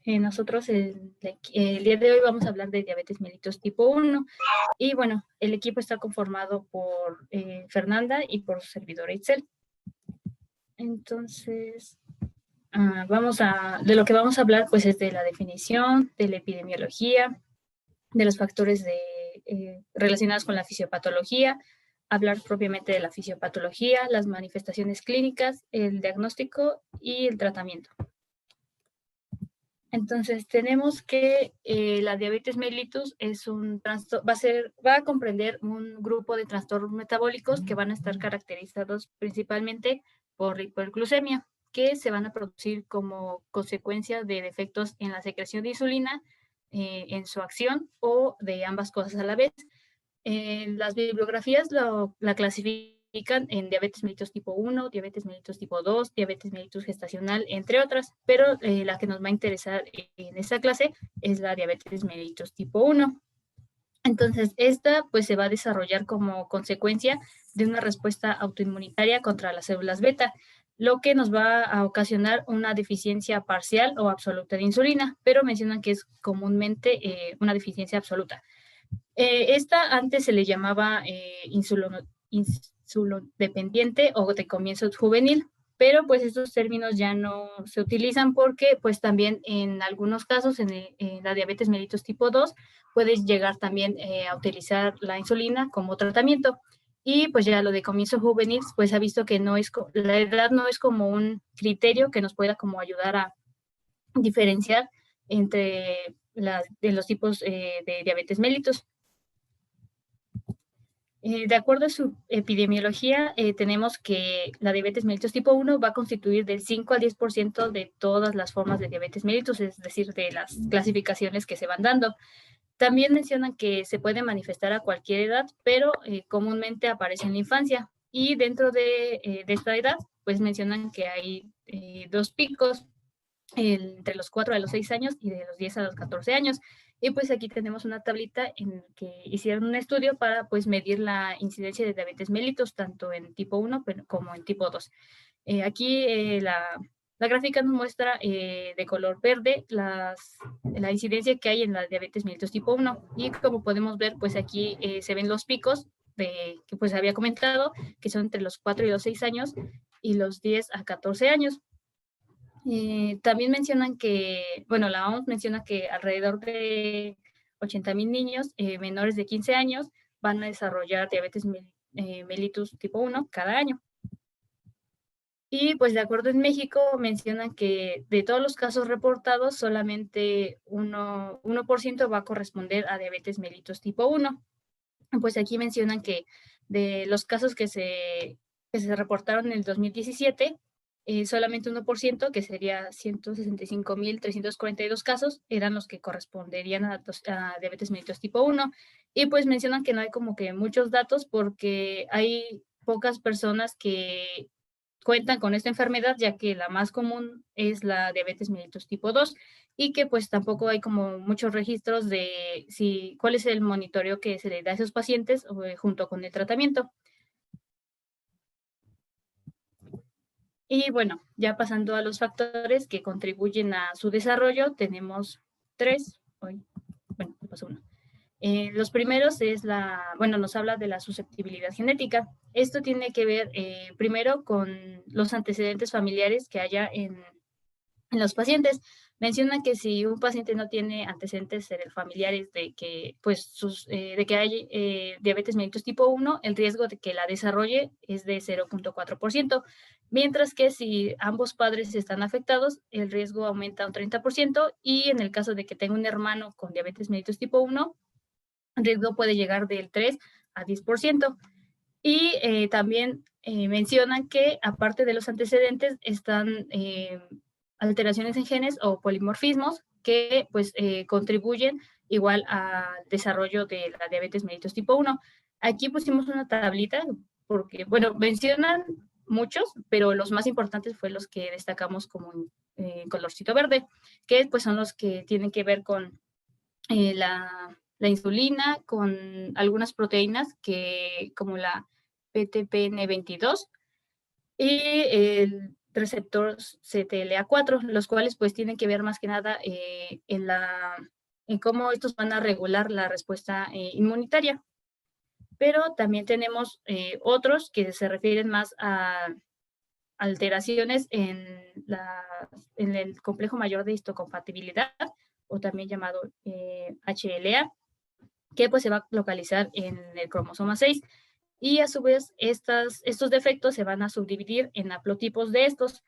Nosotros el día de hoy vamos a hablar de diabetes mellitus tipo 1 y bueno, el equipo está conformado por Fernanda y por su servidora Itzel. Entonces, de lo que vamos a hablar pues es de la definición, de la epidemiología, de los factores relacionados con la fisiopatología, hablar propiamente de la fisiopatología, las manifestaciones clínicas, el diagnóstico y el tratamiento. Entonces, tenemos que la diabetes mellitus es va a comprender un grupo de trastornos metabólicos que van a estar caracterizados principalmente por hiperglucemia, que se van a producir como consecuencia de defectos en la secreción de insulina, en su acción o de ambas cosas a la vez. Las bibliografías la clasifican en diabetes mellitus tipo 1, diabetes mellitus tipo 2, diabetes mellitus gestacional, entre otras, pero la que nos va a interesar en esta clase es la diabetes mellitus tipo 1. Entonces, esta pues se va a desarrollar como consecuencia de una respuesta autoinmunitaria contra las células beta, lo que nos va a ocasionar una deficiencia parcial o absoluta de insulina, pero mencionan que es comúnmente una deficiencia absoluta. Esta antes se le llamaba insulodependiente o de comienzo juvenil, pero pues estos términos ya no se utilizan porque pues también en algunos casos en la diabetes mellitus tipo 2 puedes llegar también a utilizar la insulina como tratamiento. Y pues ya lo de comienzo juvenil, pues ha visto que la edad no es como un criterio que nos pueda como ayudar a diferenciar entre de los tipos de diabetes mellitus. De acuerdo a su epidemiología, tenemos que la diabetes mellitus tipo 1 va a constituir del 5 al 10% de todas las formas de diabetes mellitus, es decir, de las clasificaciones que se van dando. También mencionan que se puede manifestar a cualquier edad, pero comúnmente aparece en la infancia. Y dentro de esta edad, pues mencionan que hay dos picos, entre los 4 a los 6 años y de los 10 a los 14 años. Y pues aquí tenemos una tablita en que hicieron un estudio para pues medir la incidencia de diabetes mellitus, tanto en tipo 1 como en tipo 2. Aquí la gráfica nos muestra de color verde la incidencia que hay en la diabetes mellitus tipo 1. Y como podemos ver, pues aquí se ven los picos que pues había comentado, que son entre los 4 y los 6 años y los 10 a 14 años. También mencionan bueno, la OMS menciona que alrededor de 80,000 niños menores de 15 años van a desarrollar diabetes mellitus tipo 1 cada año. Y pues de acuerdo en México mencionan que de todos los casos reportados, solamente 1% va a corresponder a diabetes mellitus tipo 1. Pues aquí mencionan que de los casos que se reportaron en el 2017, solamente 1%, que sería 165,342 casos, eran los que corresponderían a diabetes mellitus tipo 1. Y pues mencionan que no hay como que muchos datos porque hay pocas personas que cuentan con esta enfermedad, ya que la más común es la diabetes mellitus tipo 2 y que pues tampoco hay como muchos registros de cuál es el monitoreo que se le da a esos pacientes junto con el tratamiento. Y bueno, ya pasando a los factores que contribuyen a su desarrollo, tenemos tres. Bueno, pasó uno. Los primeros nos habla de la susceptibilidad genética. Esto tiene que ver primero con los antecedentes familiares que haya en los pacientes. Menciona que si un paciente no tiene antecedentes familiares de que, de que hay diabetes mellitus tipo 1, el riesgo de que la desarrolle es de 0.4%, mientras que si ambos padres están afectados, el riesgo aumenta un 30%, y en el caso de que tenga un hermano con diabetes mellitus tipo 1, el riesgo puede llegar del 3 a 10%. Y también mencionan que aparte de los antecedentes están alteraciones en genes o polimorfismos que pues contribuyen igual al desarrollo de la diabetes mellitus tipo 1. Aquí pusimos una tablita porque, bueno, mencionan muchos, pero los más importantes fue los que destacamos como en colorcito verde, que pues son los que tienen que ver con la insulina, con algunas proteínas como la PTPN22 y receptores CTLA4, los cuales pues tienen que ver más que nada en cómo estos van a regular la respuesta inmunitaria. Pero también tenemos otros que se refieren más a alteraciones en el complejo mayor de histocompatibilidad, o también llamado HLA, que pues se va a localizar en el cromosoma 6. Y a su vez, estos defectos se van a subdividir en haplotipos de estos,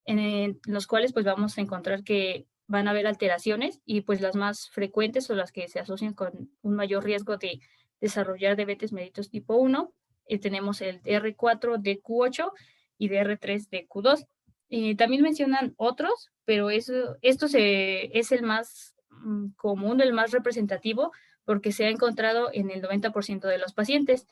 en los cuales pues vamos a encontrar que van a haber alteraciones, y pues las más frecuentes o las que se asocian con un mayor riesgo de desarrollar diabetes mellitus tipo 1, tenemos el DR4-DQ8 y DR3-DQ2. También mencionan otros, pero esto es el más común, el más representativo, porque se ha encontrado en el 90% de los pacientes.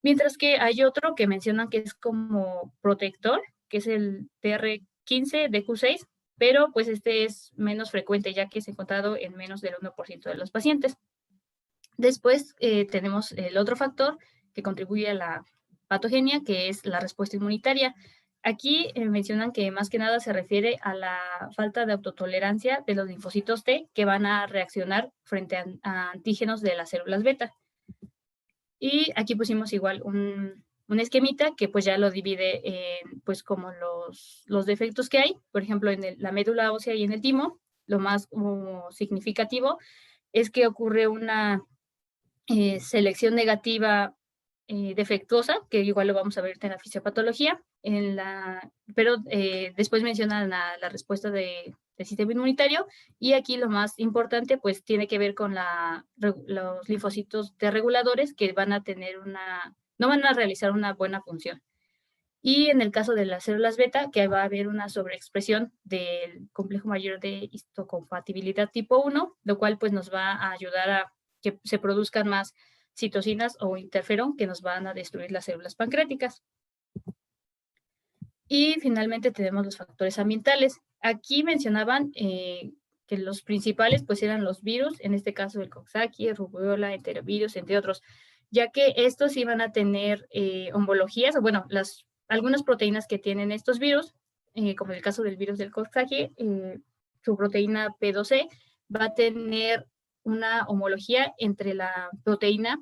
Mientras que hay otro que mencionan que es como protector, que es el TR15-DQ6, pero pues este es menos frecuente, ya que es encontrado en menos del 1% de los pacientes. Después tenemos el otro factor que contribuye a la patogenia, que es la respuesta inmunitaria. Aquí mencionan que más que nada se refiere a la falta de autotolerancia de los linfocitos T, que van a reaccionar frente a antígenos de las células beta. Y aquí pusimos igual un esquemita que pues ya lo divide en pues como los defectos que hay. Por ejemplo, en la médula ósea y en el timo, lo más significativo es que ocurre una selección negativa defectuosa, que igual lo vamos a ver en la fisiopatología, pero después mencionan la respuesta del sistema inmunitario, y aquí lo más importante pues tiene que ver con los linfocitos T reguladores, que no van a realizar una buena función. Y en el caso de las células beta, que va a haber una sobreexpresión del complejo mayor de histocompatibilidad tipo 1, lo cual pues nos va a ayudar a que se produzcan más citocinas o interferón, que nos van a destruir las células pancreáticas. Y finalmente tenemos los factores ambientales. Aquí mencionaban que los principales pues eran los virus, en este caso el Coxsackie, rubiola, enterovirus, entre otros, ya que estos iban a tener homologías, o bueno, algunas proteínas que tienen estos virus, como en el caso del virus del Coxsackie, su proteína P2C va a tener una homología entre la proteína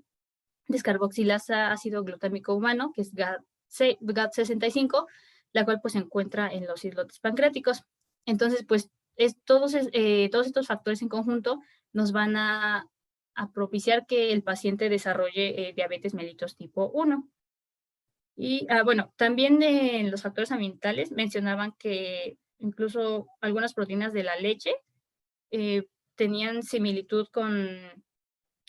descarboxilasa ácido glutámico humano, que es GAT65, la cual pues se encuentra en los islotes pancreáticos. Entonces, pues todos estos factores en conjunto nos van a propiciar que el paciente desarrolle diabetes mellitus tipo 1. Y bueno, también en los factores ambientales mencionaban que incluso algunas proteínas de la leche tenían similitud con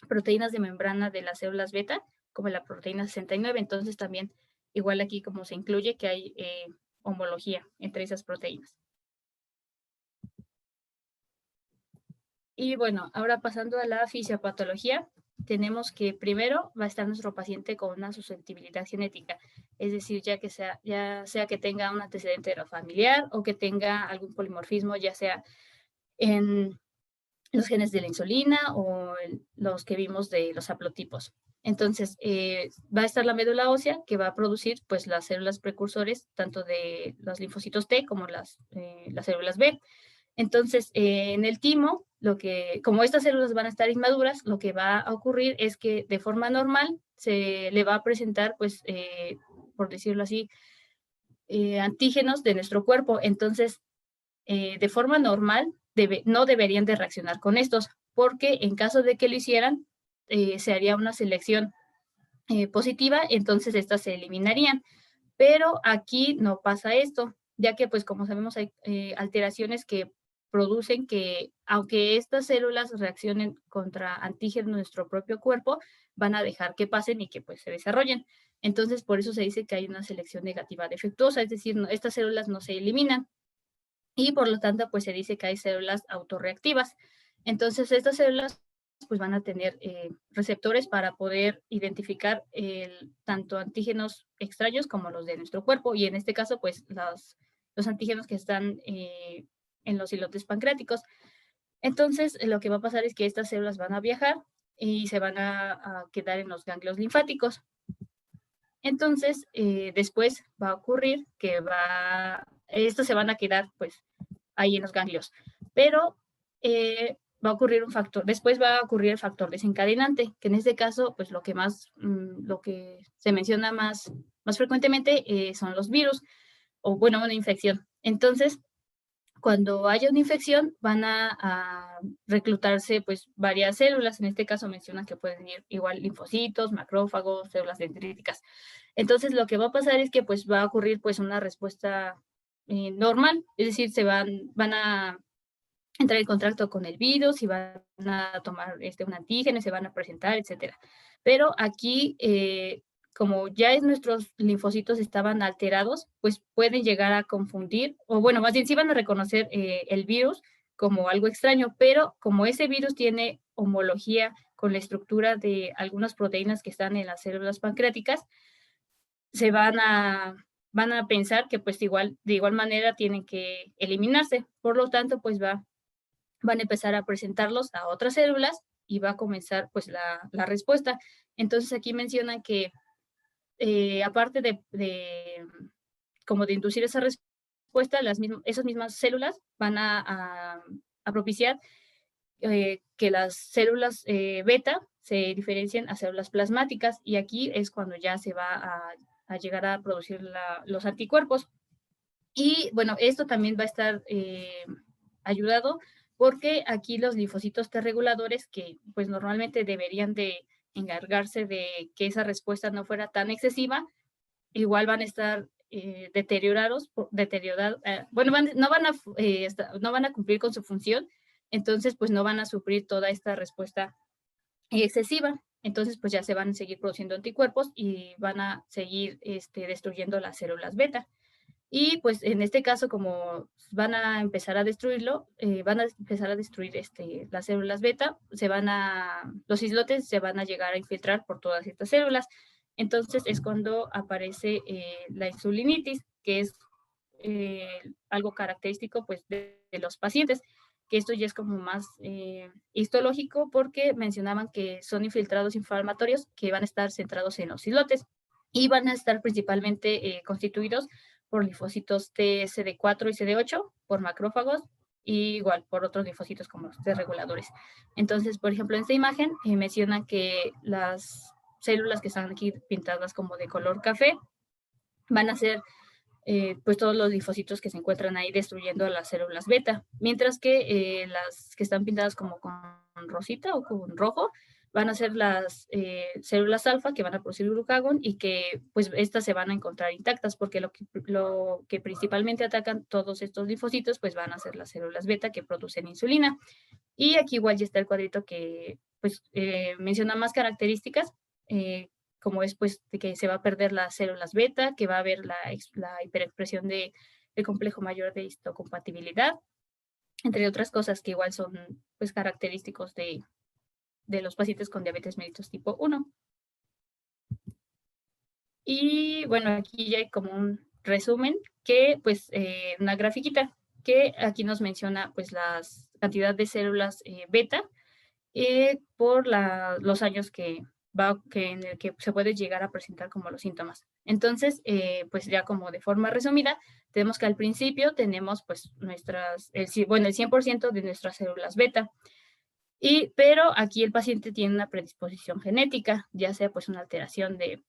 proteínas de membrana de las células beta, como la proteína 69. Entonces también, igual aquí como se incluye que hay homología entre esas proteínas. Y bueno, ahora pasando a la fisiopatología, tenemos que primero va a estar nuestro paciente con una susceptibilidad genética, es decir, ya sea que tenga un antecedente familiar o que tenga algún polimorfismo, ya sea en los genes de la insulina o los que vimos de los haplotipos. Entonces, va a estar la médula ósea, que va a producir pues las células precursores tanto de los linfocitos T como las células B. Entonces, en el timo, como estas células van a estar inmaduras, lo que va a ocurrir es que de forma normal se le va a presentar, pues, por decirlo así, antígenos de nuestro cuerpo. Entonces, de forma normal, no deberían de reaccionar con estos, porque en caso de que lo hicieran, se haría una selección positiva, entonces estas se eliminarían. Pero aquí no pasa esto, ya que, pues, como sabemos, hay alteraciones que producen que, aunque estas células reaccionen contra antígenos de nuestro propio cuerpo, van a dejar que pasen y que, pues, se desarrollen. Entonces, por eso se dice que hay una selección negativa defectuosa, es decir, estas células no se eliminan, y por lo tanto, pues, se dice que hay células autorreactivas. Entonces, estas células pues van a tener receptores para poder identificar tanto antígenos extraños como los de nuestro cuerpo, y en este caso pues los antígenos que están en los islotes pancreáticos. Entonces lo que va a pasar es que estas células van a viajar y se van a quedar en los ganglios linfáticos. Entonces después va a ocurrir que estos se van a quedar pues ahí en los ganglios. Pero va a ocurrir un factor, después va a ocurrir el factor desencadenante, que en este caso, pues lo que se menciona más frecuentemente son los virus, o bueno, una infección. Entonces, cuando haya una infección, van a reclutarse pues varias células. En este caso mencionan que pueden ir igual linfocitos, macrófagos, células dendríticas. Entonces, lo que va a pasar es que pues va a ocurrir pues una respuesta normal, es decir, van a entrar en contacto con el virus y van a tomar un antígeno, se van a presentar, etcétera. Pero aquí, como ya nuestros linfocitos estaban alterados, pues pueden llegar a confundir, o bueno, más bien sí van a reconocer el virus como algo extraño, pero como ese virus tiene homología con la estructura de algunas proteínas que están en las células pancreáticas, se van a pensar que pues de igual manera tienen que eliminarse. Por lo tanto, pues van a empezar a presentarlos a otras células y va a comenzar pues la respuesta. Entonces aquí mencionan que aparte como de inducir esa respuesta, esas mismas células van a propiciar que las células beta se diferencien a células plasmáticas y aquí es cuando ya se va a llegar a producir los anticuerpos. Y bueno, esto también va a estar ayudado porque aquí los linfocitos T reguladores, que pues normalmente deberían de encargarse de que esa respuesta no fuera tan excesiva, igual van a estar deteriorados, bueno, no van a cumplir con su función, entonces pues no van a sufrir toda esta respuesta excesiva. Entonces pues ya se van a seguir produciendo anticuerpos y van a seguir destruyendo las células beta. Y pues en este caso, como van a empezar a destruirlo, van a empezar a destruir las células beta, los islotes se van a llegar a infiltrar por todas estas células. Entonces es cuando aparece la insulinitis, que es algo característico pues de los pacientes, que esto ya es como más histológico porque mencionaban que son infiltrados inflamatorios que van a estar centrados en los islotes y van a estar principalmente constituidos por linfocitos TSD4 y CD8, por macrófagos, y igual por otros linfocitos como los T reguladores. Entonces, por ejemplo, en esta imagen menciona que las células que están aquí pintadas como de color café van a ser pues todos los linfocitos que se encuentran ahí destruyendo a las células beta, mientras que las que están pintadas como con rosita o con rojo van a ser las células alfa que van a producir glucagón y que pues estas se van a encontrar intactas porque lo que principalmente atacan todos estos linfocitos pues van a ser las células beta que producen insulina. Y aquí igual ya está el cuadrito que pues menciona más características, como es pues de que se va a perder las células beta, que va a haber la hiperexpresión del complejo mayor de histocompatibilidad, entre otras cosas que igual son pues característicos de los pacientes con diabetes mellitus tipo 1. Y bueno, aquí ya hay como un resumen que pues una grafiquita que aquí nos menciona pues las cantidad de células beta por los años en el que se puede llegar a presentar como los síntomas. Entonces, pues ya como de forma resumida, tenemos que al principio tenemos pues el 100% de nuestras células beta. Pero aquí el paciente tiene una predisposición genética, ya sea pues una alteración del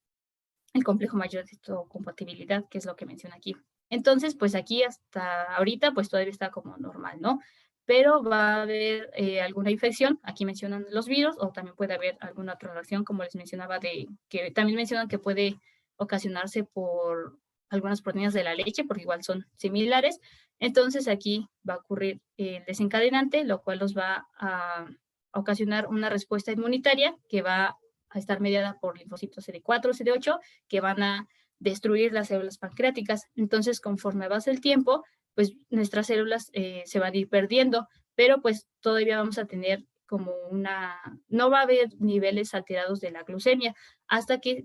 complejo mayor de histocompatibilidad, que es lo que menciona aquí. Entonces, pues aquí hasta ahorita pues todavía está como normal, ¿no? Pero va a haber alguna infección, aquí mencionan los virus, o también puede haber alguna otra reacción, como les mencionaba, que también mencionan que puede ocasionarse por algunas proteínas de la leche, porque igual son similares. Entonces aquí va a ocurrir el desencadenante, lo cual nos va a ocasionar una respuesta inmunitaria que va a estar mediada por linfocitos CD4, CD8, que van a destruir las células pancreáticas. Entonces, conforme pasa el tiempo, pues nuestras células se van a ir perdiendo, pero pues todavía vamos a tener como no va a haber niveles alterados de la glucemia hasta que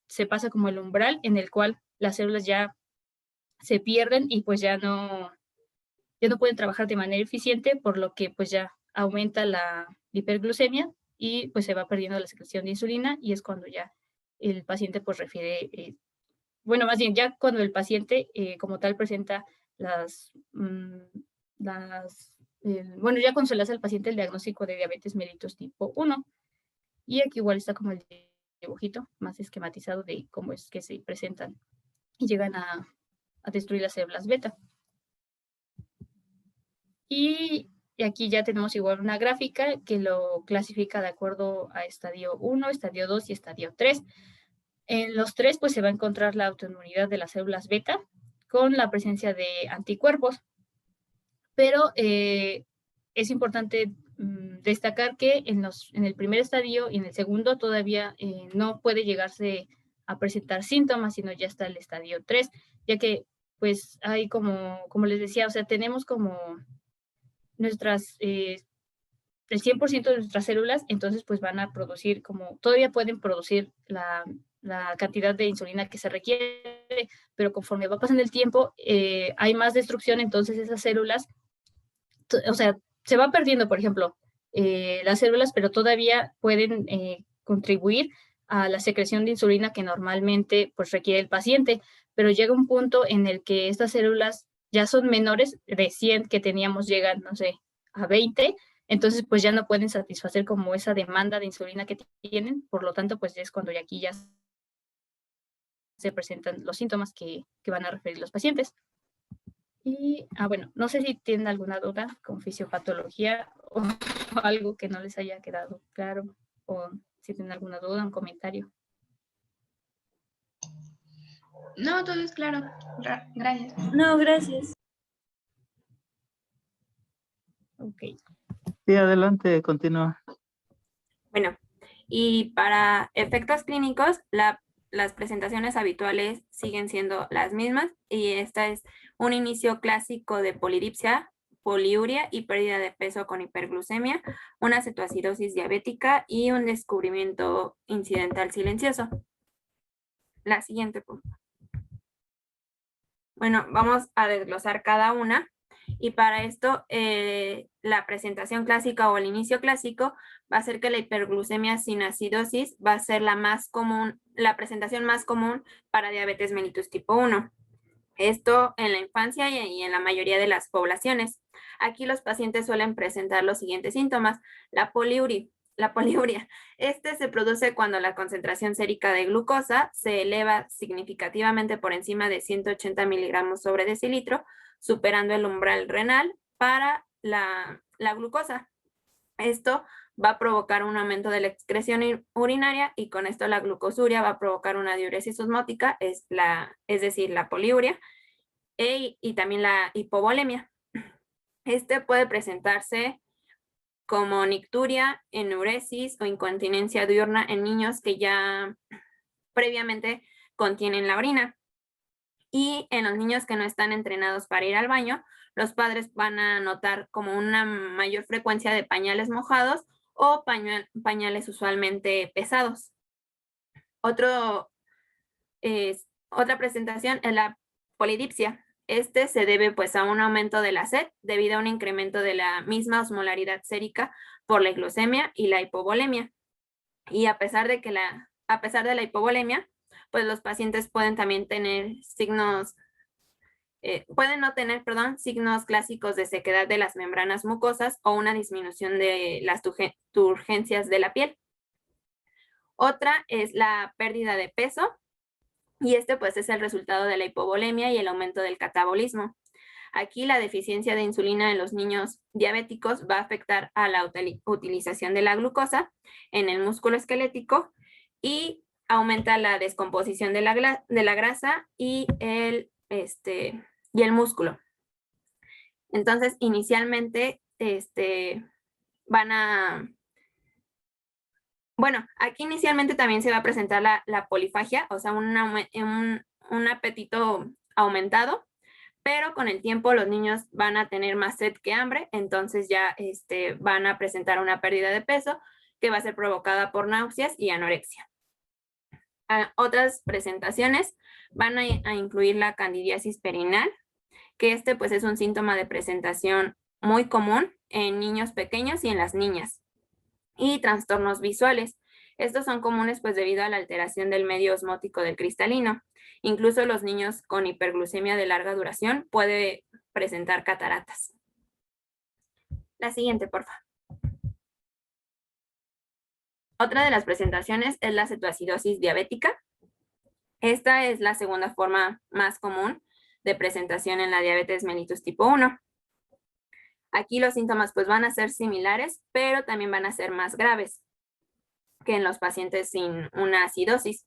se pasa como el umbral en el cual las células ya se pierden y pues ya no pueden trabajar de manera eficiente, por lo que pues ya aumenta la hiperglucemia y pues se va perdiendo la secreción de insulina y es cuando ya el paciente pues refiere bueno, más bien ya cuando el paciente como tal presenta bueno, ya cuando se le hace al paciente el diagnóstico de diabetes mellitus tipo 1. Y aquí igual está como el dibujito más esquematizado de cómo es que se presentan y llegan a destruir las células beta. Y aquí ya tenemos igual una gráfica que lo clasifica de acuerdo a estadio 1, estadio 2 y estadio 3. En los 3 pues se va a encontrar la autoinmunidad de las células beta con la presencia de anticuerpos. Pero es importante destacar que en el primer estadio y en el segundo todavía no puede llegarse a presentar síntomas, sino ya está el estadio 3, ya que pues hay como les decía, o sea, tenemos como nuestras, el 100% de nuestras células, entonces pues van a producir todavía pueden producir la cantidad de insulina que se requiere, pero conforme va pasando el tiempo, hay más destrucción, entonces esas células, o sea, se va perdiendo, por ejemplo, las células, pero todavía pueden contribuir a la secreción de insulina que normalmente pues requiere el paciente, pero llega un punto en el que estas células ya son menores de 100 que teníamos, llegan, no sé, a 20, entonces pues ya no pueden satisfacer como esa demanda de insulina que tienen, por lo tanto pues es cuando aquí ya se presentan los síntomas que van a referir los pacientes. Y, bueno, no sé si tienen alguna duda con fisiopatología o algo que no les haya quedado claro, o si tienen alguna duda, un comentario. No, todo es claro. Gracias. No, gracias. Ok. Sí, adelante, continúa. Bueno, y para efectos clínicos, las presentaciones habituales siguen siendo las mismas y esta es un inicio clásico de polidipsia, poliuria y pérdida de peso con hiperglucemia, una cetoacidosis diabética y un descubrimiento incidental silencioso. La siguiente, por favor. Bueno, vamos a desglosar cada una. Y para esto, la presentación clásica o el inicio clásico va a ser que la hiperglucemia sin acidosis va a ser la más común, la presentación más común para diabetes mellitus tipo 1. Esto en la infancia y en la mayoría de las poblaciones. Aquí los pacientes suelen presentar los siguientes síntomas: la poliuria. Este se produce cuando la concentración sérica de glucosa se eleva significativamente por encima de 180 miligramos sobre decilitro, superando el umbral renal para la glucosa. Esto va a provocar un aumento de la excreción urinaria y con esto la glucosuria va a provocar una diuresis osmótica, es decir, la poliuria, y también la hipovolemia. Este puede presentarse como nicturia, enuresis o incontinencia diurna en niños que ya previamente contienen la orina. Y en los niños que no están entrenados para ir al baño, los padres van a notar como una mayor frecuencia de pañales mojados o pañales usualmente pesados. Otra presentación es la polidipsia. Este se debe pues a un aumento de la sed debido a un incremento de la misma osmolaridad sérica por la glucemia y la hipovolemia. Y a pesar de la hipovolemia, pues los pacientes pueden también tener pueden no tener, signos clásicos de sequedad de las membranas mucosas o una disminución de las turgencias de la piel. Otra es la pérdida de peso. Y pues es el resultado de la hipovolemia y el aumento del catabolismo. Aquí la deficiencia de insulina en los niños diabéticos va a afectar a la utilización de la glucosa en el músculo esquelético y aumenta la descomposición de la grasa y el músculo. Entonces, inicialmente, bueno, aquí inicialmente también se va a presentar la polifagia, o sea, un apetito aumentado, pero con el tiempo los niños van a tener más sed que hambre, entonces ya van a presentar una pérdida de peso que va a ser provocada por náuseas y anorexia. Otras presentaciones van a incluir la candidiasis perineal, que pues es un síntoma de presentación muy común en niños pequeños y en las niñas. Y trastornos visuales. Estos son comunes pues debido a la alteración del medio osmótico del cristalino. Incluso los niños con hiperglucemia de larga duración puede presentar cataratas. La siguiente, por favor. Otra de las presentaciones es la cetoacidosis diabética. Esta es la segunda forma más común de presentación en la diabetes mellitus tipo 1. Aquí los síntomas pues van a ser similares, pero también van a ser más graves que en los pacientes sin una acidosis.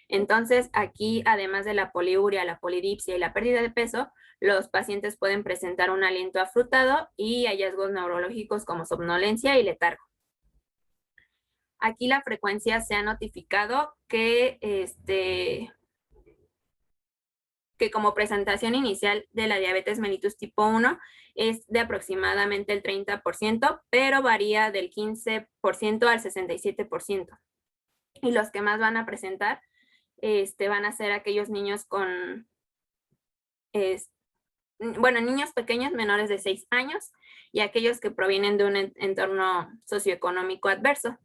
Entonces, aquí, además de la poliuria, la polidipsia y la pérdida de peso, los pacientes pueden presentar un aliento afrutado y hallazgos neurológicos como somnolencia y letargo. Aquí la frecuencia se ha notificado que como presentación inicial de la diabetes mellitus tipo 1 es de aproximadamente el 30%, pero varía del 15% al 67%. Y los que más van a presentar van a ser aquellos niños con, niños pequeños menores de 6 años y aquellos que provienen de un entorno socioeconómico adverso.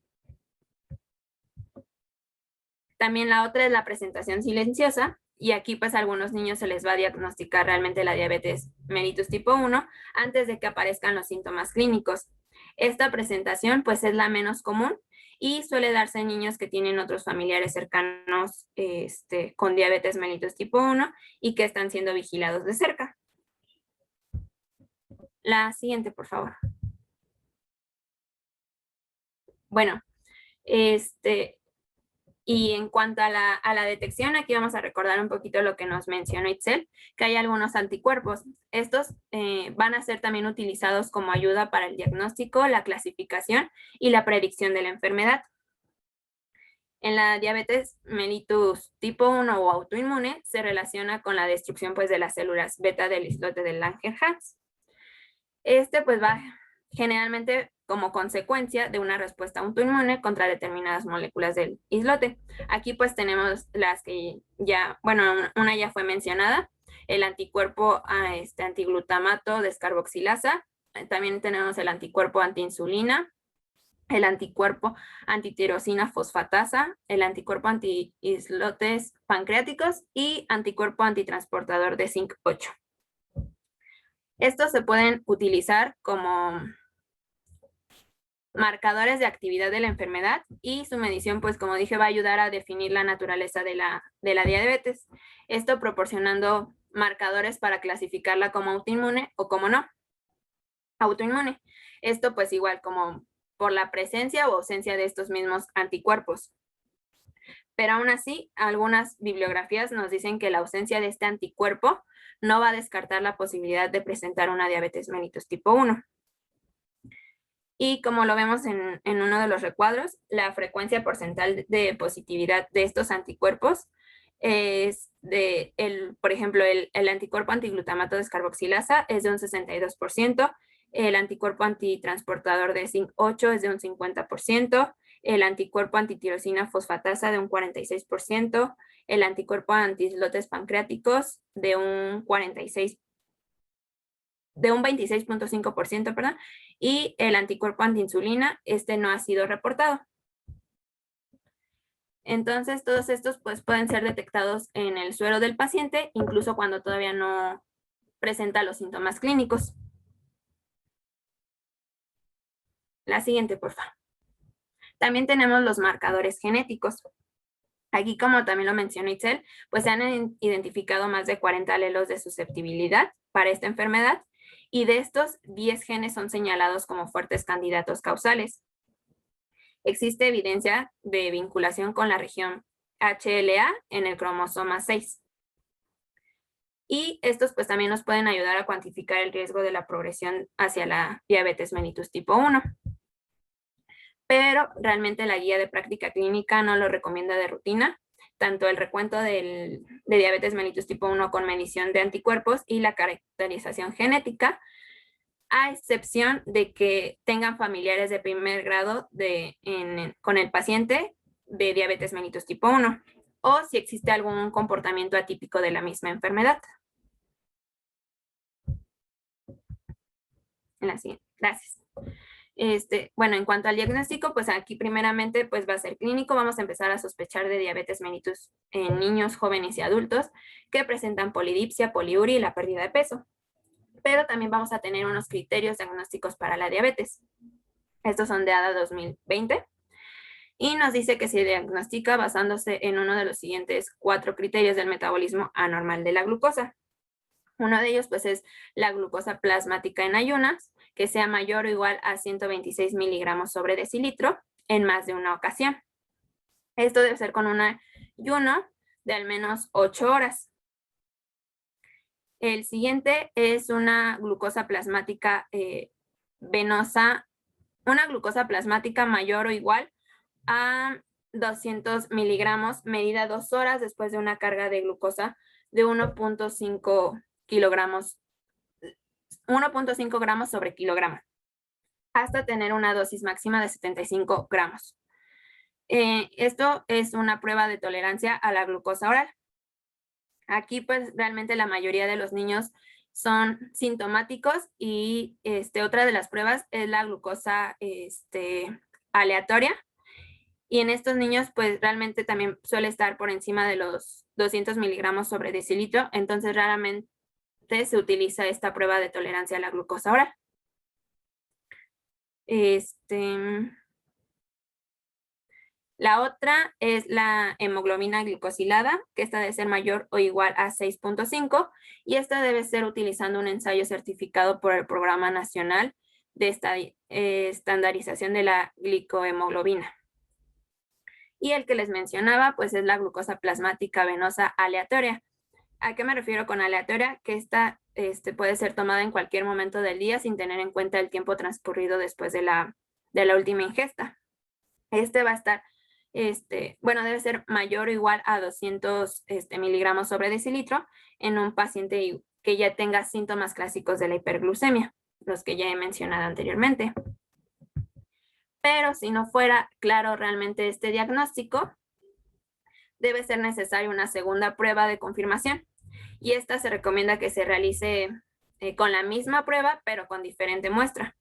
También la otra es la presentación silenciosa, y aquí pues a algunos niños se les va a diagnosticar realmente la diabetes mellitus tipo 1 antes de que aparezcan los síntomas clínicos. Esta presentación pues es la menos común y suele darse en niños que tienen otros familiares cercanos con diabetes mellitus tipo 1 y que están siendo vigilados de cerca. La siguiente, por favor. Bueno, y en cuanto a la detección, aquí vamos a recordar un poquito lo que nos mencionó Itzel, que hay algunos anticuerpos. Estos van a ser también utilizados como ayuda para el diagnóstico, la clasificación y la predicción de la enfermedad. En la diabetes mellitus tipo 1 o autoinmune se relaciona con la destrucción pues, de las células beta del islote del Langerhans. Pues va generalmente como consecuencia de una respuesta autoinmune contra determinadas moléculas del islote. Aquí pues tenemos las que ya, una ya fue mencionada, el anticuerpo antiglutamato descarboxilasa, también tenemos el anticuerpo antiinsulina, el anticuerpo antitirosina fosfatasa, el anticuerpo antiislotes pancreáticos y anticuerpo antitransportador de zinc 8. Estos se pueden utilizar como marcadores de actividad de la enfermedad y su medición, pues como dije, va a ayudar a definir la naturaleza de la diabetes. Esto proporcionando marcadores para clasificarla como autoinmune o como no autoinmune. Esto pues igual como por la presencia o ausencia de estos mismos anticuerpos. Pero aún así, algunas bibliografías nos dicen que la ausencia de este anticuerpo no va a descartar la posibilidad de presentar una diabetes mellitus tipo 1. Y como lo vemos en uno de los recuadros, la frecuencia porcentual de positividad de estos anticuerpos es por ejemplo, el anticuerpo antiglutamato descarboxilasa es de un 62%, el anticuerpo antitransportador de zinc 8 es de un 50%, el anticuerpo antitirosina fosfatasa de un 46%, el anticuerpo antiislotes pancreáticos de un 26.5%, perdón, y el anticuerpo antiinsulina, no ha sido reportado. Entonces, todos estos pues, pueden ser detectados en el suero del paciente, incluso cuando todavía no presenta los síntomas clínicos. La siguiente, por favor. También tenemos los marcadores genéticos. Aquí, como también lo mencionó Itzel, pues se han identificado más de 40 alelos de susceptibilidad para esta enfermedad, y de estos 10 genes son señalados como fuertes candidatos causales. Existe evidencia de vinculación con la región HLA en el cromosoma 6. Y estos pues también nos pueden ayudar a cuantificar el riesgo de la progresión hacia la diabetes mellitus tipo 1. Pero realmente la guía de práctica clínica no lo recomienda de rutina, tanto el recuento de diabetes mellitus tipo 1 con medición de anticuerpos y la caracterización genética, a excepción de que tengan familiares de primer grado con el paciente de diabetes mellitus tipo 1, o si existe algún comportamiento atípico de la misma enfermedad. En la siguiente. Gracias. Bueno, en cuanto al diagnóstico, pues aquí primeramente pues va a ser clínico. Vamos a empezar a sospechar de diabetes mellitus en niños, jóvenes y adultos que presentan polidipsia, poliuria y la pérdida de peso. Pero también vamos a tener unos criterios diagnósticos para la diabetes. Estos son de ADA 2020 y nos dice que se diagnostica basándose en uno de los siguientes 4 criterios del metabolismo anormal de la glucosa. Uno de ellos pues es la glucosa plasmática en ayunas, que sea mayor o igual a 126 miligramos sobre decilitro en más de una ocasión. Esto debe ser con un ayuno de al menos 8 horas. El siguiente es una glucosa plasmática venosa, una glucosa plasmática mayor o igual a 200 miligramos, medida 2 horas después de una carga de glucosa de 1.5 kilogramos, 1.5 gramos sobre kilogramo, hasta tener una dosis máxima de 75 gramos. Esto es una prueba de tolerancia a la glucosa oral. Aquí pues realmente la mayoría de los niños son sintomáticos y otra de las pruebas es la glucosa aleatoria. Y en estos niños pues realmente también suele estar por encima de los 200 miligramos sobre decilitro, entonces raramente se utiliza esta prueba de tolerancia a la glucosa oral. La otra es la hemoglobina glicosilada, que esta debe ser mayor o igual a 6.5 y esta debe ser utilizando un ensayo certificado por el Programa Nacional de Estandarización de la Glicohemoglobina. Y el que les mencionaba, pues es la glucosa plasmática venosa aleatoria. ¿A qué me refiero con aleatoria? Que esta puede ser tomada en cualquier momento del día sin tener en cuenta el tiempo transcurrido después de la última ingesta. Va a estar, debe ser mayor o igual a 200 miligramos sobre decilitro en un paciente que ya tenga síntomas clásicos de la hiperglucemia, los que ya he mencionado anteriormente. Pero si no fuera claro realmente este diagnóstico, debe ser necesaria una segunda prueba de confirmación. Y esta se recomienda que se realice con la misma prueba, pero con diferente muestra.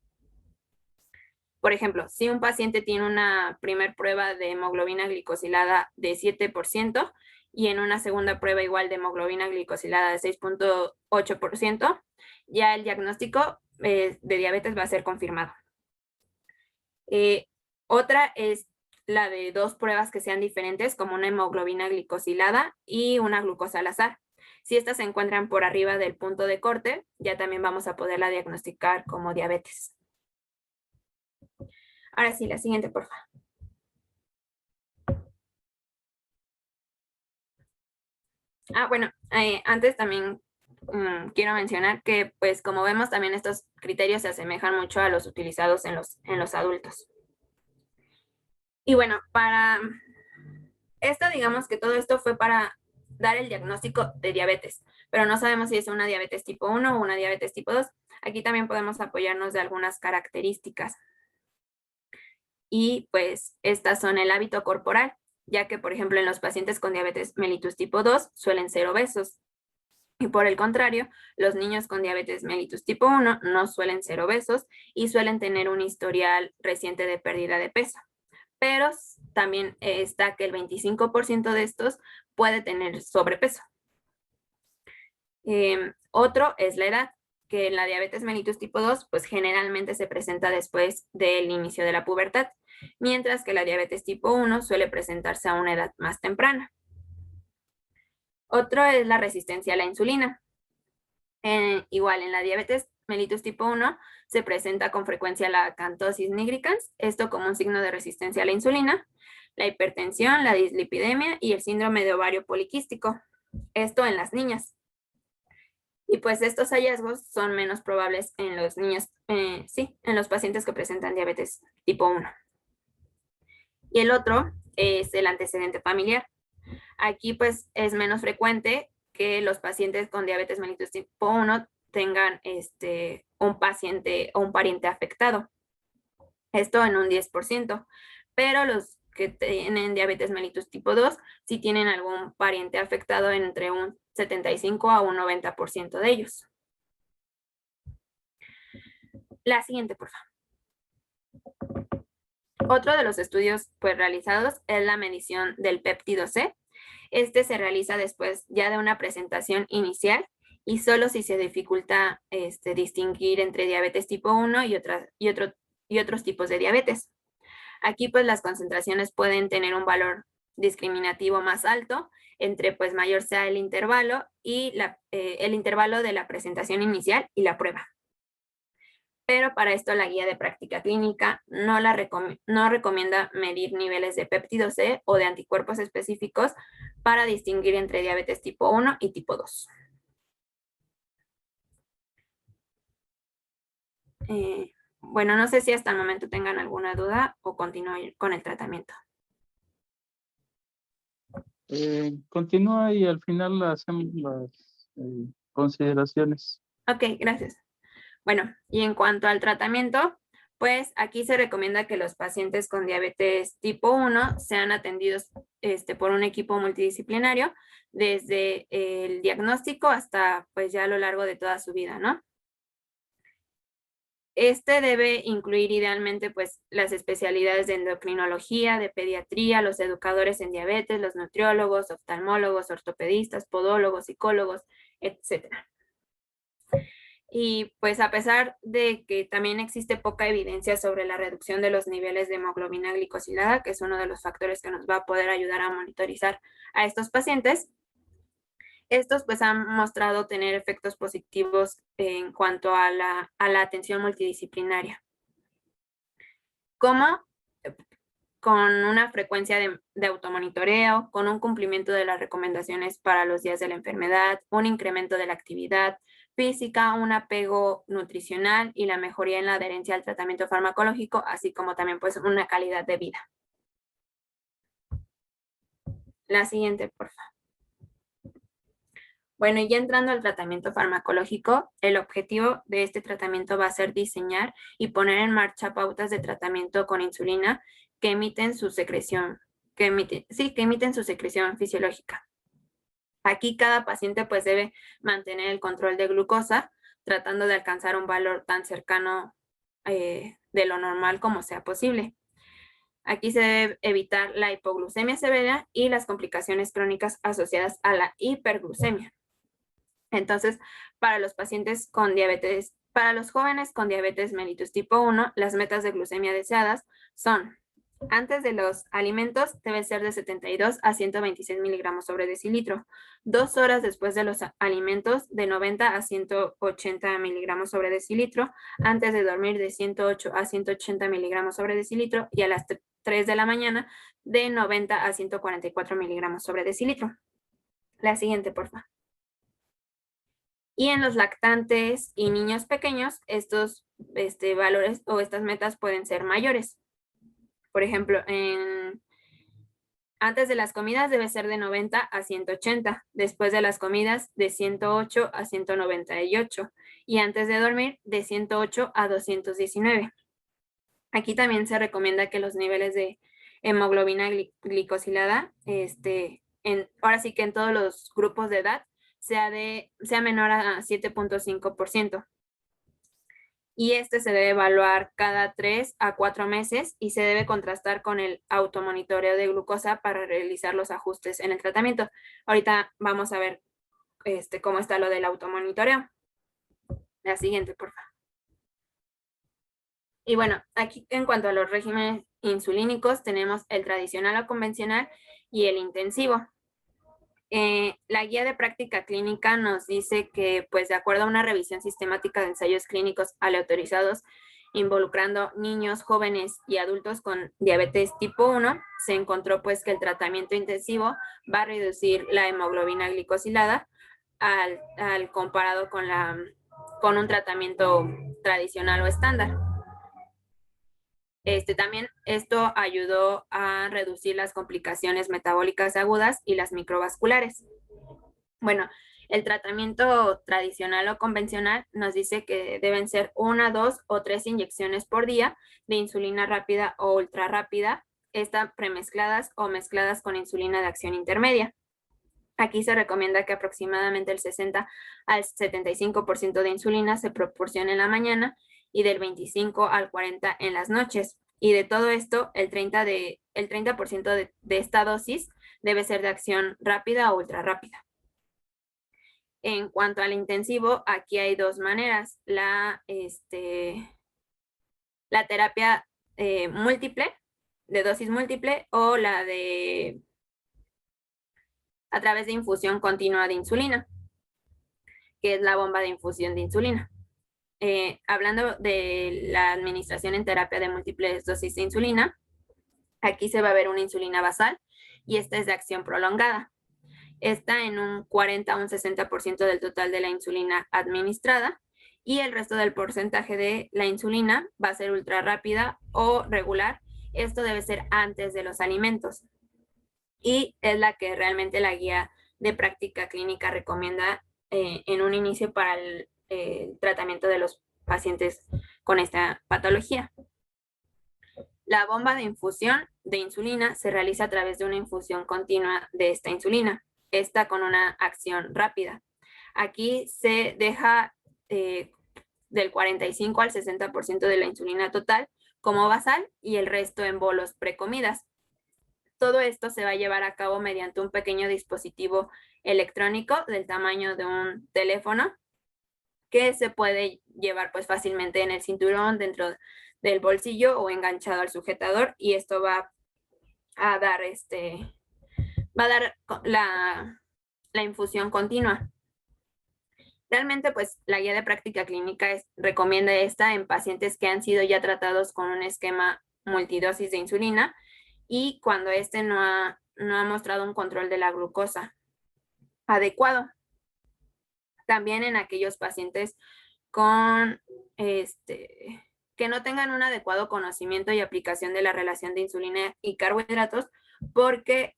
Por ejemplo, si un paciente tiene una primer prueba de hemoglobina glicosilada de 7% y en una segunda prueba igual de hemoglobina glicosilada de 6.8%, ya el diagnóstico de diabetes va a ser confirmado. Otra es la de 2 pruebas que sean diferentes, como una hemoglobina glicosilada y una glucosa al azar. Si estas se encuentran por arriba del punto de corte, ya también vamos a poderla diagnosticar como diabetes. Ahora sí, la siguiente, por favor. Antes también quiero mencionar que, pues, como vemos, también estos criterios se asemejan mucho a los utilizados en los adultos. Y bueno, para esto, digamos que todo esto fue para dar el diagnóstico de diabetes, pero no sabemos si es una diabetes tipo 1 o una diabetes tipo 2. Aquí también podemos apoyarnos de algunas características. Y pues estas son el hábito corporal, ya que por ejemplo en los pacientes con diabetes mellitus tipo 2 suelen ser obesos. Y por el contrario, los niños con diabetes mellitus tipo 1 no suelen ser obesos y suelen tener un historial reciente de pérdida de peso. Pero también está que el 25% de estos puede tener sobrepeso. Otro es la edad, que en la diabetes mellitus tipo 2 pues generalmente se presenta después del inicio de la pubertad, mientras que la diabetes tipo 1 suele presentarse a una edad más temprana. Otro es la resistencia a la insulina. Igual en la diabetes mellitus tipo 1 se presenta con frecuencia la acantosis nigricans, esto como un signo de resistencia a la insulina, la hipertensión, la dislipidemia y el síndrome de ovario poliquístico, esto en las niñas. Y pues estos hallazgos son menos probables en los niños, en los pacientes que presentan diabetes tipo 1. Y el otro es el antecedente familiar. Aquí pues es menos frecuente que los pacientes con diabetes mellitus tipo 1 tengan un paciente o un pariente afectado. Esto en un 10%, pero los que tienen diabetes mellitus tipo 2 sí tienen algún pariente afectado entre un 75 a un 90% de ellos. La siguiente, por favor. Otro de los estudios pues realizados es la medición del péptido C. Este se realiza después ya de una presentación inicial y solo si se dificulta distinguir entre diabetes tipo 1 y otros tipos de diabetes. Aquí pues las concentraciones pueden tener un valor discriminativo más alto, entre pues mayor sea el intervalo y el intervalo de la presentación inicial y la prueba. Pero para esto la guía de práctica clínica no recomienda medir niveles de péptido C o de anticuerpos específicos para distinguir entre diabetes tipo 1 y tipo 2. Bueno, no sé si hasta el momento tengan alguna duda o continúo con el tratamiento. Continúa y al final hacemos las consideraciones. Ok, gracias. Bueno, y en cuanto al tratamiento, pues aquí se recomienda que los pacientes con diabetes tipo 1 sean atendidos por un equipo multidisciplinario desde el diagnóstico hasta pues ya a lo largo de toda su vida, ¿no? Debe incluir idealmente pues las especialidades de endocrinología, de pediatría, los educadores en diabetes, los nutriólogos, oftalmólogos, ortopedistas, podólogos, psicólogos, etcétera. Y pues a pesar de que también existe poca evidencia sobre la reducción de los niveles de hemoglobina glicosilada, que es uno de los factores que nos va a poder ayudar a monitorizar a estos pacientes, estos pues han mostrado tener efectos positivos en cuanto a la atención multidisciplinaria, como con una frecuencia de automonitoreo, con un cumplimiento de las recomendaciones para los días de la enfermedad, un incremento de la actividad física, un apego nutricional y la mejoría en la adherencia al tratamiento farmacológico, así como también pues una calidad de vida. La siguiente, por favor. Bueno, y ya entrando al tratamiento farmacológico, el objetivo de este tratamiento va a ser diseñar y poner en marcha pautas de tratamiento con insulina que emiten su secreción, que emiten su secreción fisiológica. Aquí cada paciente pues debe mantener el control de glucosa, tratando de alcanzar un valor tan cercano de lo normal como sea posible. Aquí se debe evitar la hipoglucemia severa y las complicaciones crónicas asociadas a la hiperglucemia. Entonces, para los pacientes con diabetes, para los jóvenes con diabetes mellitus tipo 1, las metas de glucemia deseadas son: antes de los alimentos debe ser de 72 a 126 miligramos sobre decilitro. 2 horas después de los alimentos de 90 a 180 miligramos sobre decilitro. Antes de dormir de 108 a 180 miligramos sobre decilitro. Y a las 3 de la mañana de 90 a 144 miligramos sobre decilitro. La siguiente, por favor. Y en los lactantes y niños pequeños, estos valores o estas metas pueden ser mayores. Por ejemplo, antes de las comidas debe ser de 90 a 180, después de las comidas de 108 a 198 y antes de dormir de 108 a 219. Aquí también se recomienda que los niveles de hemoglobina glicosilada, ahora sí que en todos los grupos de edad, sea menor a 7.5%. Y se debe evaluar cada 3 a 4 meses y se debe contrastar con el automonitoreo de glucosa para realizar los ajustes en el tratamiento. Ahorita vamos a ver cómo está lo del automonitoreo. La siguiente, por favor. Y bueno, aquí en cuanto a los regímenes insulínicos, tenemos el tradicional o convencional y el intensivo. La guía de práctica clínica nos dice que, pues, de acuerdo a una revisión sistemática de ensayos clínicos aleatorizados involucrando niños, jóvenes y adultos con diabetes tipo 1, se encontró pues que el tratamiento intensivo va a reducir la hemoglobina glicosilada al comparado con un tratamiento tradicional o estándar. También esto ayudó a reducir las complicaciones metabólicas agudas y las microvasculares. Bueno, el tratamiento tradicional o convencional nos dice que deben ser 1, 2 o 3 inyecciones por día de insulina rápida o ultra rápida, premezcladas o mezcladas con insulina de acción intermedia. Aquí se recomienda que aproximadamente el 60 al 75% de insulina se proporcione en la mañana y del 25 al 40 en las noches. Y de todo esto, el 30% de esta dosis debe ser de acción rápida o ultra rápida. En cuanto al intensivo, aquí hay dos maneras. La terapia múltiple, de dosis múltiple, o la de a través de infusión continua de insulina, que es la bomba de infusión de insulina. Hablando de la administración en terapia de múltiples dosis de insulina, aquí se va a ver una insulina basal y esta es de acción prolongada. Está en un 40 a un 60% del total de la insulina administrada y el resto del porcentaje de la insulina va a ser ultra rápida o regular. Esto debe ser antes de los alimentos y es la que realmente la guía de práctica clínica recomienda en un inicio para el tratamiento de los pacientes con esta patología. La bomba de infusión de insulina se realiza a través de una infusión continua de esta insulina, esta con una acción rápida. Aquí se deja del 45 al 60% de la insulina total como basal y el resto en bolos precomidas. Todo esto se va a llevar a cabo mediante un pequeño dispositivo electrónico del tamaño de un teléfono que se puede llevar pues fácilmente en el cinturón, dentro del bolsillo o enganchado al sujetador, y esto va a dar la infusión continua. Realmente pues la guía de práctica clínica recomienda esta en pacientes que han sido ya tratados con un esquema multidosis de insulina y cuando no ha mostrado un control de la glucosa adecuado. También en aquellos pacientes con que no tengan un adecuado conocimiento y aplicación de la relación de insulina y carbohidratos, porque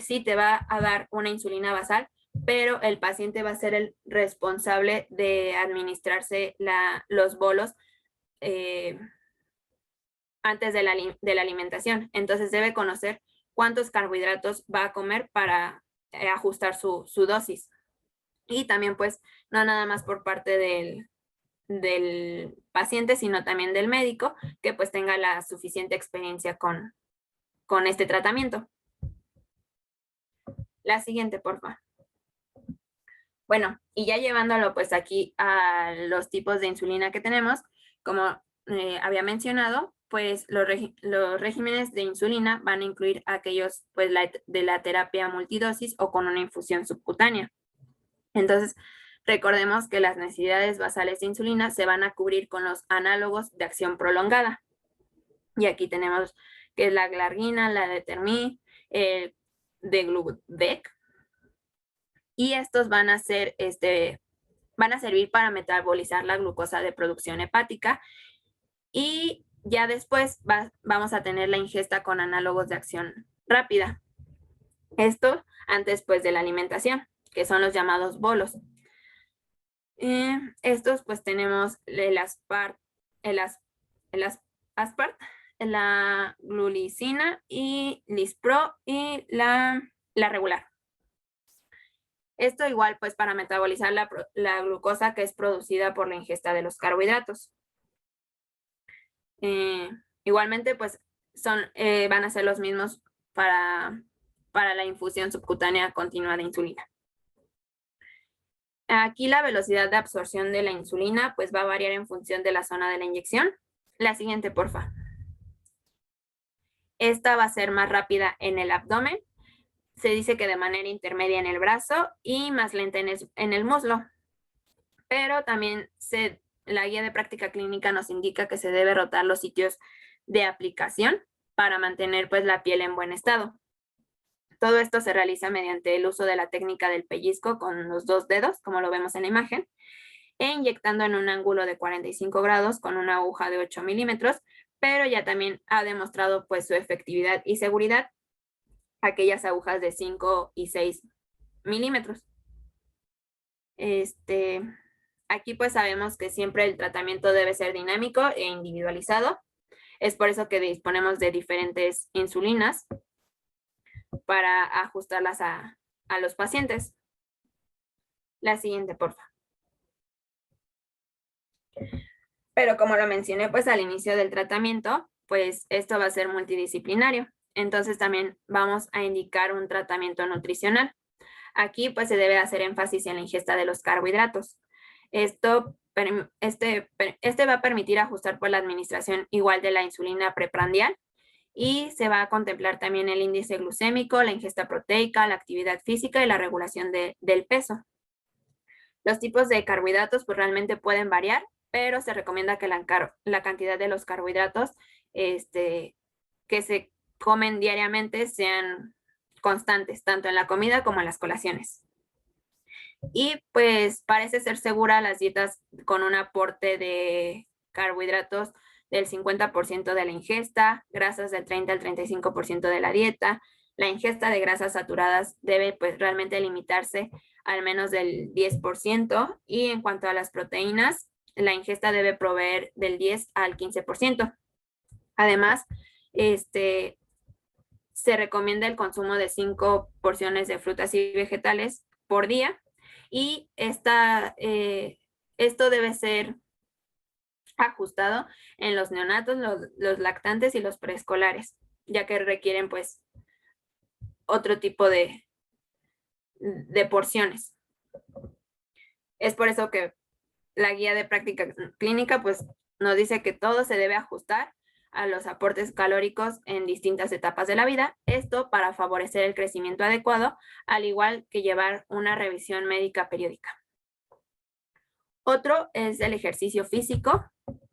sí te va a dar una insulina basal, pero el paciente va a ser el responsable de administrarse los bolos antes de la alimentación. Entonces debe conocer cuántos carbohidratos va a comer para ajustar su dosis. Y también pues no nada más por parte del paciente, sino también del médico, que pues tenga la suficiente experiencia con este tratamiento. La siguiente, por favor. Bueno, y ya llevándolo pues aquí a los tipos de insulina que tenemos, como había mencionado, pues los regímenes de insulina van a incluir aquellos pues de la terapia multidosis o con una infusión subcutánea. Entonces, recordemos que las necesidades basales de insulina se van a cubrir con los análogos de acción prolongada. Y aquí tenemos que es la glargina, la determin, el degludec. Y estos van a servir para metabolizar la glucosa de producción hepática. Y ya después vamos a tener la ingesta con análogos de acción rápida. Esto antes pues de la alimentación, que son los llamados bolos. Estos pues tenemos el aspart, la glulicina y lispro y la regular. Esto igual pues para metabolizar la glucosa que es producida por la ingesta de los carbohidratos. Igualmente pues van a ser los mismos para la infusión subcutánea continua de insulina. Aquí la velocidad de absorción de la insulina pues va a variar en función de la zona de la inyección. La siguiente, porfa. Esta va a ser más rápida en el abdomen. Se dice que de manera intermedia en el brazo y más lenta en el muslo. Pero también la guía de práctica clínica nos indica que se debe rotar los sitios de aplicación para mantener pues la piel en buen estado. Todo esto se realiza mediante el uso de la técnica del pellizco con los 2 dedos, como lo vemos en la imagen, e inyectando en un ángulo de 45 grados con una aguja de 8 milímetros, pero ya también ha demostrado pues su efectividad y seguridad aquellas agujas de 5 y 6 milímetros. Aquí pues sabemos que siempre el tratamiento debe ser dinámico e individualizado. Es por eso que disponemos de diferentes insulinas para ajustarlas a los pacientes. La siguiente, por favor. Pero como lo mencioné pues al inicio del tratamiento, pues esto va a ser multidisciplinario. Entonces también vamos a indicar un tratamiento nutricional. Aquí pues se debe hacer énfasis en la ingesta de los carbohidratos. Este va a permitir ajustar por la administración igual de la insulina preprandial y se va a contemplar también el índice glucémico, la ingesta proteica, la actividad física y la regulación del peso. Los tipos de carbohidratos pues realmente pueden variar, pero se recomienda que la cantidad de los carbohidratos que se comen diariamente sean constantes, tanto en la comida como en las colaciones. Y pues parece ser segura las dietas con un aporte de carbohidratos del 50% de la ingesta, grasas del 30 al 35% de la dieta. La ingesta de grasas saturadas debe pues realmente limitarse al menos del 10%, y en cuanto a las proteínas, la ingesta debe proveer del 10 al 15%. Además, se recomienda el consumo de 5 porciones de frutas y vegetales por día, y esto debe ser ajustado en los neonatos, los lactantes y los preescolares, ya que requieren pues otro tipo de porciones. Es por eso que la guía de práctica clínica pues nos dice que todo se debe ajustar a los aportes calóricos en distintas etapas de la vida, esto para favorecer el crecimiento adecuado, al igual que llevar una revisión médica periódica. Otro es el ejercicio físico.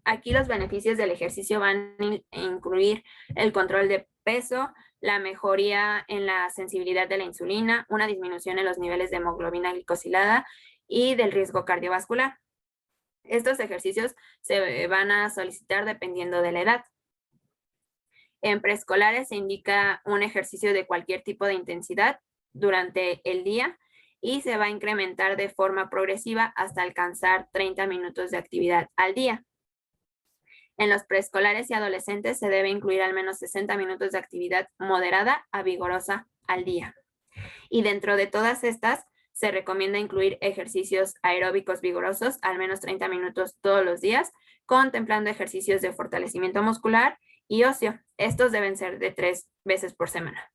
Aquí los beneficios del ejercicio van a incluir el control de peso, la mejoría en la sensibilidad de la insulina, una disminución en los niveles de hemoglobina glicosilada y del riesgo cardiovascular. Estos ejercicios se van a solicitar dependiendo de la edad. En preescolares se indica un ejercicio de cualquier tipo de intensidad durante el día y se va a incrementar de forma progresiva hasta alcanzar 30 minutos de actividad al día. En los preescolares y adolescentes se debe incluir al menos 60 minutos de actividad moderada a vigorosa al día. Y dentro de todas estas, se recomienda incluir ejercicios aeróbicos vigorosos, al menos 30 minutos todos los días, contemplando ejercicios de fortalecimiento muscular y óseo. Estos deben ser de 3 veces por semana.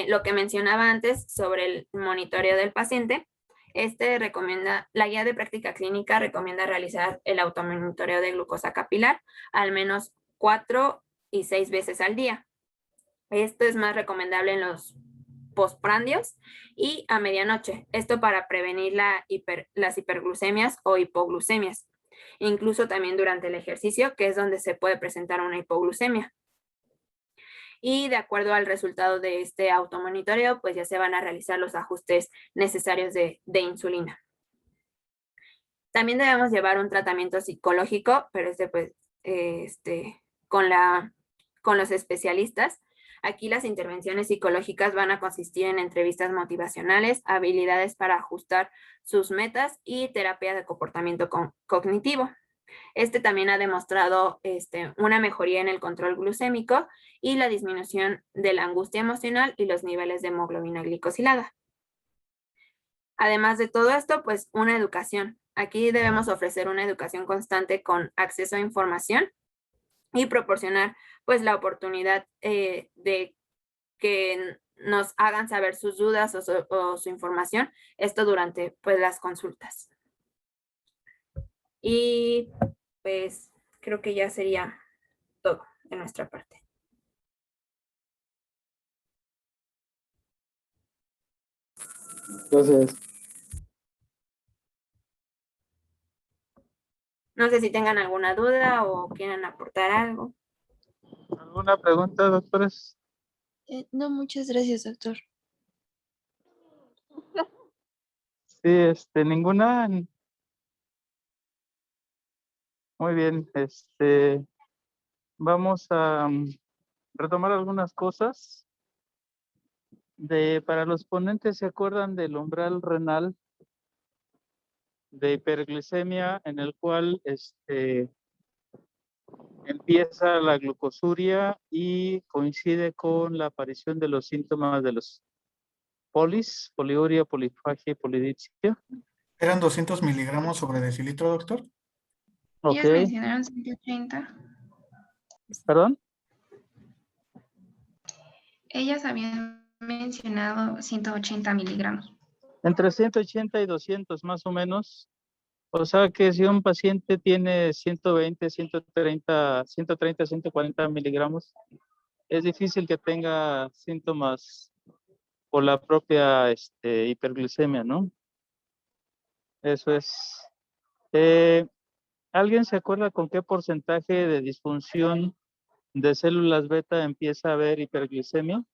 Lo que mencionaba antes sobre el monitoreo del paciente, la guía de práctica clínica recomienda realizar el automonitoreo de glucosa capilar al menos 4 y 6 veces al día. Esto es más recomendable en los postprandios y a medianoche. Esto para prevenir las hiperglucemias o hipoglucemias. Incluso también durante el ejercicio, que es donde se puede presentar una hipoglucemia. Y de acuerdo al resultado de este automonitoreo, pues ya se van a realizar los ajustes necesarios de insulina. También debemos llevar un tratamiento psicológico, pero con los especialistas. Aquí las intervenciones psicológicas van a consistir en entrevistas motivacionales, habilidades para ajustar sus metas y terapia de comportamiento cognitivo. También ha demostrado una mejoría en el control glucémico y la disminución de la angustia emocional y los niveles de hemoglobina glicosilada. Además de todo esto, pues una educación. Aquí debemos ofrecer una educación constante con acceso a información y proporcionar pues la oportunidad de que nos hagan saber sus dudas o su información, esto durante pues las consultas. Y pues creo que ya sería todo de nuestra parte. Gracias. No sé si tengan alguna duda o quieran aportar algo. ¿Alguna pregunta, doctores? No, muchas gracias, doctor. Sí, ninguna. Muy bien, vamos a retomar algunas cosas. Para los ponentes, ¿se acuerdan del umbral renal de hiperglicemia en el cual empieza la glucosuria y coincide con la aparición de los síntomas de los poliuria, polifagia y polidipsia? ¿Eran 200 miligramos sobre decilitro, doctor? Ellos Ok, mencionaron 130. ¿Perdón? Ellas habían mencionado 180 miligramos. Entre 180 y 200 más o menos. O sea que si un paciente tiene 120, 130, 140 miligramos, es difícil que tenga síntomas por la propia hiperglucemia, ¿no? Eso es. ¿Alguien se acuerda con qué porcentaje de disfunción de células beta empieza a haber hiperglucemia?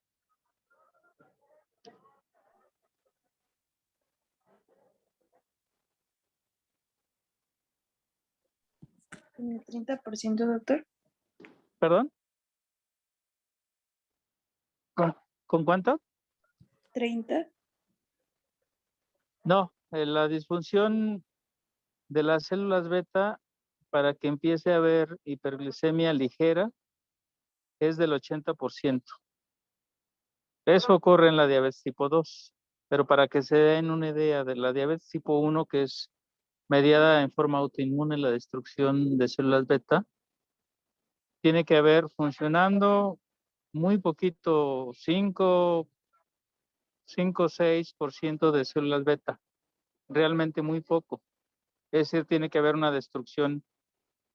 ¿En el 30%, doctor? ¿Perdón? ¿Con cuánto? 30. No, la disfunción de las células beta para que empiece a haber hiperglucemia ligera es del 80%. Eso ocurre en la diabetes tipo 2, pero para que se den una idea de la diabetes tipo 1, que es mediada en forma autoinmune, la destrucción de células beta, tiene que haber funcionando muy poquito, 5 o 6% de células beta, realmente muy poco. Es decir, tiene que haber una destrucción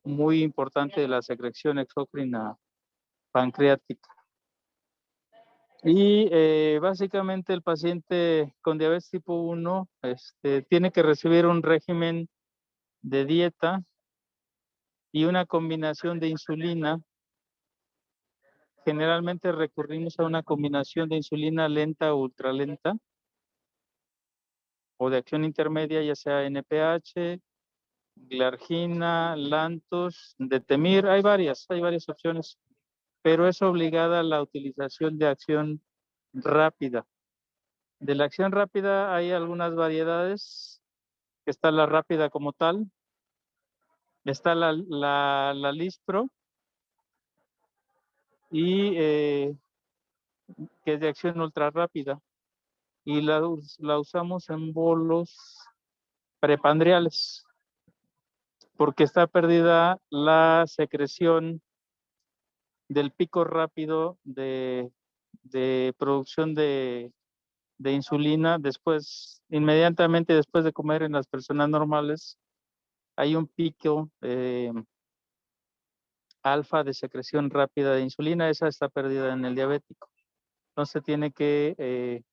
muy importante de la secreción exócrina pancreática. Y básicamente el paciente con diabetes tipo 1 tiene que recibir un régimen de dieta y una combinación de insulina. Generalmente recurrimos a una combinación de insulina lenta o ultralenta o de acción intermedia, ya sea NPH, glargina, Lantus, Detemir. Hay varias opciones, pero es obligada la utilización de acción rápida. De la acción rápida hay algunas variedades. Está la rápida como tal, está la Lispro y que es de acción ultra rápida, y la usamos en bolos prepandriales porque está perdida la secreción del pico rápido de producción de insulina inmediatamente después de comer. En las personas normales hay un pico alfa de secreción rápida de insulina, esa está perdida en el diabético. Entonces tiene que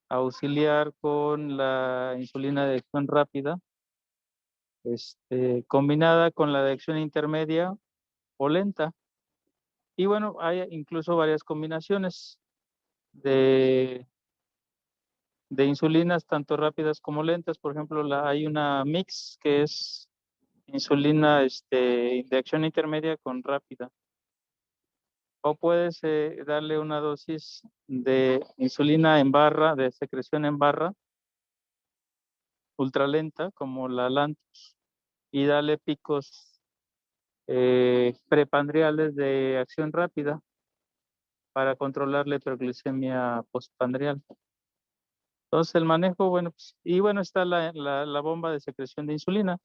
auxiliar con la insulina de acción rápida, combinada con la de acción intermedia o lenta. Y bueno, hay incluso varias combinaciones de insulinas, tanto rápidas como lentas. Por ejemplo, hay una mix que es insulina de acción intermedia con rápida. O puedes darle una dosis de insulina en barra, de secreción en barra, ultralenta, como la Lantus, y darle picos prepandriales de acción rápida para controlar la hiperglucemia postpandrial. Entonces el manejo, bueno, pues, y bueno, está la bomba de secreción de insulina,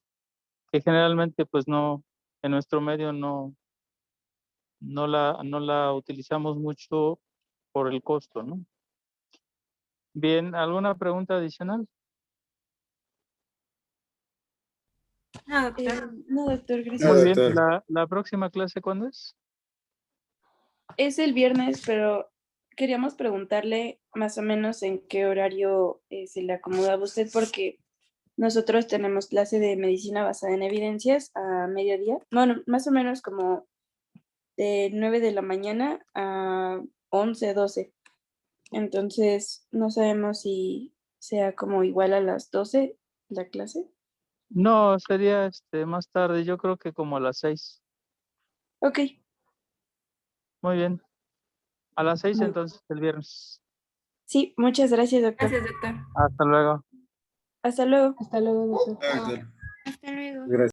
que generalmente pues no, en nuestro medio no la utilizamos mucho por el costo, ¿no? Bien, ¿alguna pregunta adicional? No, doctor. No, doctor, Muy gracias. bien, doctor. ¿la próxima clase cuándo es? Es el viernes, pero queríamos preguntarle más o menos en qué horario se le acomodaba a usted, porque nosotros tenemos clase de medicina basada en evidencias a mediodía. Bueno, más o menos como de 9 de la mañana a 11, 12. Entonces, no sabemos si sea como igual a las 12 la clase. No, sería más tarde, yo creo que como a las 6. Ok. Muy bien, a las 6 Muy- entonces el viernes. Sí, muchas gracias, doctor. Gracias, doctor. Hasta luego. Hasta luego. Hasta luego, doctor. Ah, doctor. Hasta luego. Gracias.